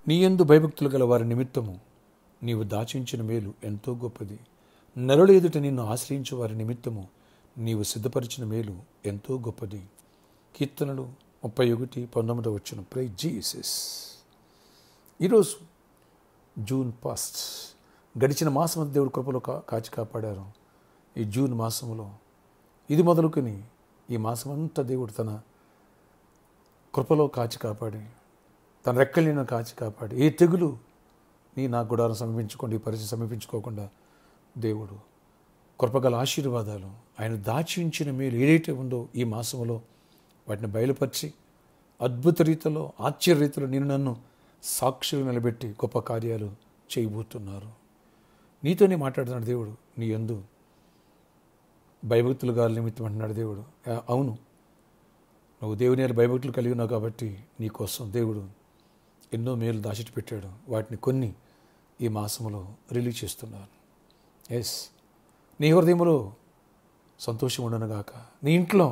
నీ యందు భయభక్తులు గల వారి నిమిత్తము నీవు దాచించిన మేలు ఎంతో గొప్పది. నరుల ఎదుట నిన్ను ఆశ్రయించు వారి నిమిత్తము నీవు సిద్ధపరిచిన మేలు ఎంతో గొప్పది. కీర్తనలు 31:19 ప్రైజ్ జీసస్. ఈరోజు జూన్ 1 గడిచిన మాసం దేవుడు కృపలో కాచి కాపాడారు. ఈ జూన్ మాసంలో ఇది మొదలుకొని ఈ మాసం అంతా దేవుడు తన కృపలో కాచి కాపాడి, తన రెక్కలను కాచి కాపాడి, ఏ తెగులు నా గుడారం సమీపించుకోండి, ఈ పరిస్థితి సమీపించుకోకుండా దేవుడు కృపగల ఆశీర్వాదాలు, ఆయన దాచి ఉంచిన మేలు ఏదైతే ఉందో ఈ మాసంలో వాటిని బయలుపరిచి అద్భుత రీతిలో, ఆశ్చర్య రీతిలో నన్ను సాక్షులు నిలబెట్టి గొప్ప కార్యాలు చేయబోతున్నారు. నీతోనే మాట్లాడుతున్నాడు దేవుడు. నీ యందు భయభక్తులు గారి నిమిత్తం అంటున్నాడు దేవుడు. అవును, నువ్వు దేవుని భయభక్తులు కలిగి ఉన్నావు కాబట్టి నీకోసం దేవుడు ఎన్నో మేలు దాచిటి పెట్టాడు. వాటిని కొన్ని ఈ మాసంలో రిలీజ్ చేస్తున్నాను. నీ హృదయంలో సంతోషం ఉండనుగాక, నీ ఇంట్లో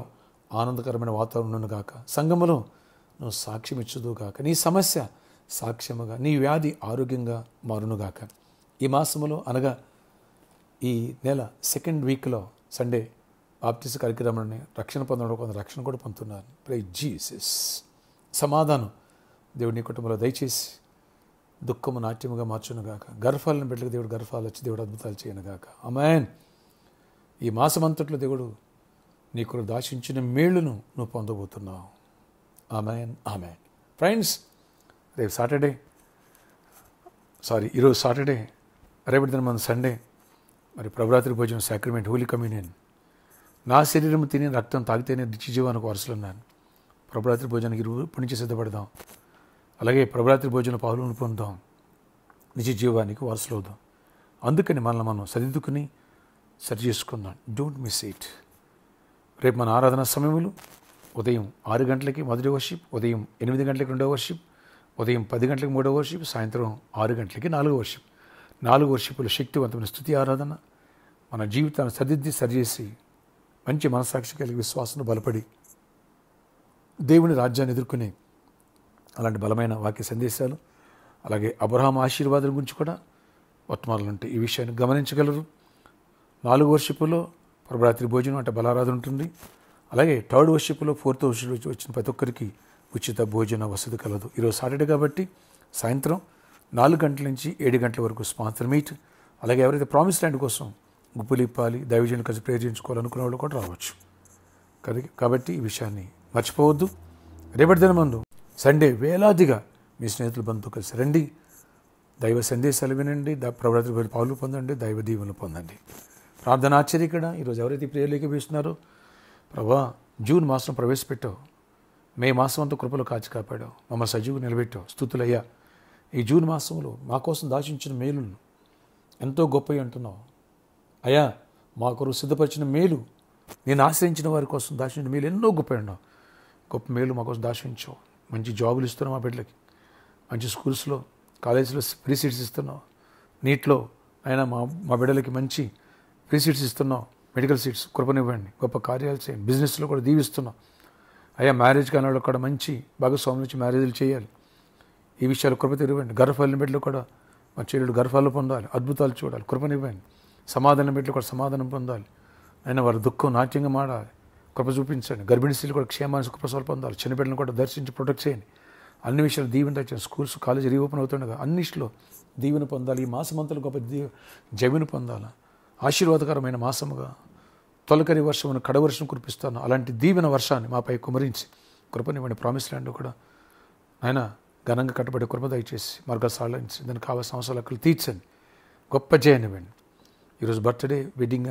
ఆనందకరమైన వాతావరణం ఉండనుగాక, సంఘములో నువ్వు సాక్ష్యం ఇచ్చుదుగాక, నీ సమస్య సాక్ష్యముగా, నీ వ్యాధి ఆరోగ్యంగా మారునుగాక. ఈ మాసములో అనగా ఈ నెల 2nd వీక్లో సండే బాప్టిస్ట్ కార్యక్రమాన్ని రక్షణ పొందడం కొంత రక్షణ కూడా పొందుతున్నారు. Praise Jesus. సమాధానం దేవుడి నీ కుటుంబంలో దయచేసి దుఃఖము నాట్యముగా మార్చునుగాక. గర్భాలను బిడ్డలకు దేవుడు గర్భాలు వచ్చి దేవుడు అద్భుతాలు చేయనుగాక. ఆమేన్. ఈ మాసమంతట్లో దేవుడు నీకు దాచించిన మేలును నువ్వు పొందబోతున్నావు. ఆమేన్, ఆమేన్. ఫ్రెండ్స్, ఈరోజు సాటర్డే, రేపటి దిన మన సండే. మరి ప్రభురాత్రి భోజనం, సాక్రిమెంట్, హోలీ కమ్యూనియన్. నా శరీరం తిని రక్తం తాగితేనే నిత్య జీవానికి వారసులున్నాను. ప్రభురాత్రి భోజనానికి ఇప్పటి నుంచి సిద్ధపడదాం. అలాగే ప్రభురాత్రి భోజనం పాలును పొందాం, నిత్య జీవానికి వారసులు అవుదాం. అందుకని మనల్ని మనం సరిదిద్దుకుని సరి చేసుకుందాం. Don't miss it. రేపు మన ఆరాధన సమయములు ఉదయం 6 గంటలకి మొదటి వర్షిప్, ఉదయం 8 గంటలకి రెండవ వర్షిప్, ఉదయం 10 గంటలకి మూడవ వర్షిప్, సాయంత్రం 6 గంటలకి 4వ వర్షిప్. 4 వర్షిపులు శక్తివంతమైన స్తుతి ఆరాధన. మన జీవితాన్ని సరిదిద్ది సరిచేసి మంచి మనసాక్షి కలిగి విశ్వాసను బలపడి దేవుని రాజ్యాన్ని ఎదుర్కొనే అలాంటి బలమైన వాక్య సందేశాలు, అలాగే అబ్రహాం ఆశీర్వాదాల గురించి కూడా వర్తమానాలు ఉంటాయి. ఈ విషయాన్ని గమనించగలరు. 4 వర్షిపులో ప్రభురాత్రి భోజనం అంటే బలారాధన ఉంటుంది. అలాగే 3rd వర్షిపులో 4th వర్షిపులో వచ్చిన ప్రతి ఒక్కరికి ఉచిత భోజన వసతి కలదు. ఈరోజు సాటర్డే కాబట్టి సాయంత్రం 4 గంటల నుంచి 7 గంటల వరకు స్పాన్సర్ మీట్. అలాగే ఎవరైతే ప్రామిస్ ల్యాండ్ కోసం గుప్పులిప్పాలి, దైవజనులు కలిసి ప్రేయర్ చేయించుకోవాలనుకునే వాళ్ళు కూడా రావచ్చు. కాబట్టి ఈ విషయాన్ని మర్చిపోవద్దు. రేపటి దినమందు సండే వేలాదిగా మీ స్నేహితులు బంధువులు కలిసి రండి. దైవ సందేశాలు వినండి, ప్రభురాత్రి పాలు పొందండి, దైవ దీవెనలు పొందండి. ప్రార్థన ఆశ్చర్యకడ. ఈరోజు ఎవరైతే ప్రేయర్లోకి వేస్తున్నారో, ప్రభా జూన్ మాసం ప్రవేశపెట్టావు, మే మాసం అంతా కృపలో కాచి కాపాడావు, మమ్మల్ని సజీవు నిలబెట్టావు. స్తుతులయ్యా. ఈ జూన్ మాసంలో మా కోసం దాచించిన మేలును ఎంతో గొప్పవి అంటున్నావు అయ్యా. మా కొరకు సిద్ధపరిచిన మేలు, నేను ఆశ్రయించిన వారి కోసం దాచించిన మేలు ఎన్నో గొప్ప అన్నావు. గొప్ప మేలు మా కోసం దాచించావు. మంచి జాబులు ఇస్తున్నావు మా బిడ్డలకి, మంచి స్కూల్స్లో, కాలేజీలో ఫ్రీ సీట్స్ ఇస్తున్నావు. నీట్లో అయినా మా బిడ్డలకి మంచి ఫ్రీ సీట్స్ ఇస్తున్నావు, మెడికల్ సీట్స్ కృపనివ్వండి. గొప్ప కార్యాలు చేయండి. బిజినెస్లో కూడా దీవిస్తున్నావు అయ్యా. మ్యారేజ్ కాని వాళ్ళకి కూడా మంచి భాగస్వామి నుంచి మ్యారేజ్లు చేయాలి. ఈ విషయాలు కృప తెరవండి. గర్భాలను బిడ్డలు కూడా మా చెల్లెలు గర్భాలు పొందాలి, అద్భుతాలు చూడాలి, కృపనివ్వండి. సమాధానం బిడ్డలు కూడా సమాధానం పొందాలి. అయినా వారి దుఃఖం నాట్యంగా మాడాలి, కృప చూపించండి. గర్భిణీ స్త్రీలు కూడా క్షేమాన్ని కృపసాలు పొందాలి. చిన్న బిడ్డలను కూడా దర్శించి ప్రొటెక్ట్ చేయండి. అన్ని విషయాలు దీవెన తెచ్చండి. స్కూల్స్, కాలేజీ రీఓపెన్ అవుతుండగా అన్నింటిలో దీవెన పొందాలి. ఈ మాసమంతలో గొప్ప జమీను పొందాలి. ఆశీర్వాదకరమైన మాసముగా తొలకరి వర్షమును కడవర్షం కురిపిస్తాను. అలాంటి దీవెన వర్షాన్ని మాపై కుమరించి కృపనివ్వండి. ప్రామిస్ ల్యాండ్ కూడా ఆయన ఘనంగా కట్టబడి కృప దయచేసి మార్గాలు సాధించి దానికి కావాల్సిన అవసరాలు తీర్చండి. గొప్ప జయనివ్వండి. ఈరోజు బర్త్డే, వెడ్డింగ్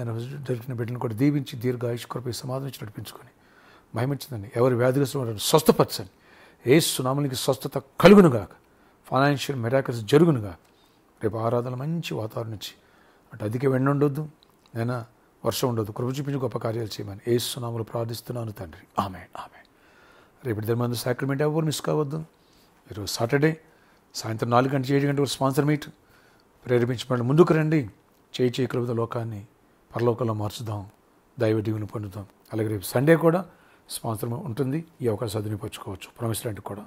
జరిగిన బిడ్డలను కూడా దీవించి దీర్ఘాయుష్ కృప సమాధానం నడిపించుకొని మహిమించదండి. ఎవరు వ్యాధిగ్రస్తులు స్వస్థపరచండి. యేసు నామమునకు స్వస్థత కలుగునుగాక. ఫైనాన్షియల్ మిరాకిల్స్ జరుగునుగాక. రేపు ఆరాధన మంచి వాతావరణం నుంచి అంటే అధిక వెండ ఉండొద్దు, అయినా వర్షం ఉండదు. కృప చూపించి గొప్ప కార్యాలు చేయమని యేసు నామములో ప్రార్థిస్తున్నాను తండ్రి. ఆమేన్, ఆమేన్. రేపటి దినమందు సాక్రిమెంట్ ఎవరు మిస్ కావద్దు. ఈరోజు సాటర్డే సాయంత్రం 4 గంటల 7 గంటల వరకు స్పాన్సర్ మీట్. ప్రేరేపించబడి ముందుకు రండి. చేయి కలుగుత లోకాన్ని పరలోకంలో మార్చుదాం, దైవ దీవెనలు పొందుదాం. అలాగే రేపు సండే కూడా స్పాన్సర్ ఉంటుంది. ఈ అవకాశం సద్వినియోగపరచుకోవచ్చు. ప్రామిస్ ల్యాండ్ కూడా